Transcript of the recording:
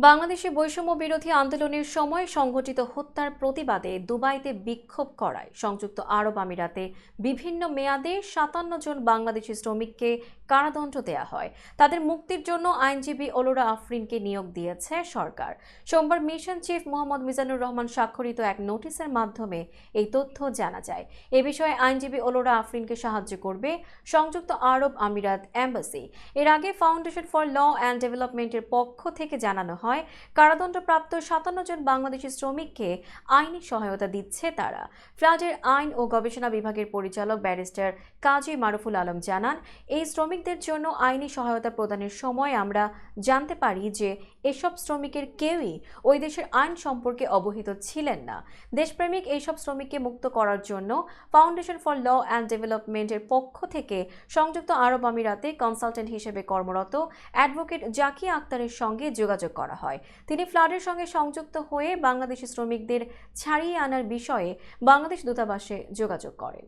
বাংলাদেশে বৈষম্য বিরোধী আন্দোলনের সময় সংঘটিত হত্যার প্রতিবাদে দুবাইতে বিক্ষোভ করায় সংযুক্ত আরব আমিরাতে বিভিন্ন মেয়াদে ৫৭ জন বাংলাদেশি শ্রমিককে কারাদণ্ড দেয়া হয়। তাদের মুক্তির জন্য আইনজীবী ওলোরা আফরিনকে নিয়োগ দিয়েছে সরকার। সোমবার মিশন চিফ মোহাম্মদ মিজানুর রহমান স্বাক্ষরিত এক নোটিশের মাধ্যমে এই তথ্য জানা যায়। এ বিষয়ে আইনজীবী ওলোরা আফরিনকে সাহায্য করবে সংযুক্ত আরব আমিরাত এম্বাসি। এর আগে ফাউন্ডেশন ফর ল অ্যান্ড ডেভেলপমেন্টের পক্ষ থেকে জানানো হয়, কারাদণ্ডপ্রাপ্ত ৫৭ জন বাংলাদেশি শ্রমিককে আইনি সহায়তা দিচ্ছে তারা। ফ্লাডের আইন ও গবেষণা বিভাগের পরিচালক ব্যারিস্টার কাজী মারুফুল আলম জানান, এই শ্রমিকদের জন্য আইনি সহায়তা প্রদানের সময় আমরা জানতে পারি যে এসব শ্রমিকের কেউই ওই দেশের আইন সম্পর্কে অবহিত ছিলেন না। দেশপ্রেমিক এইসব শ্রমিককে মুক্ত করার জন্য ফাউন্ডেশন ফর ল অ্যান্ড ডেভেলপমেন্টের পক্ষ থেকে সংযুক্ত আরব আমিরাতে কনসালটেন্ট হিসেবে কর্মরত অ্যাডভোকেট জাকিয়া আক্তারের সঙ্গে যোগাযোগ করা হয়। তিনি ফ্লাডের সঙ্গে সংযুক্ত হয়ে বাংলাদেশি শ্রমিকদের ছাড়িয়ে আনার বিষয়ে বাংলাদেশ দূতাবাসে যোগাযোগ করেন।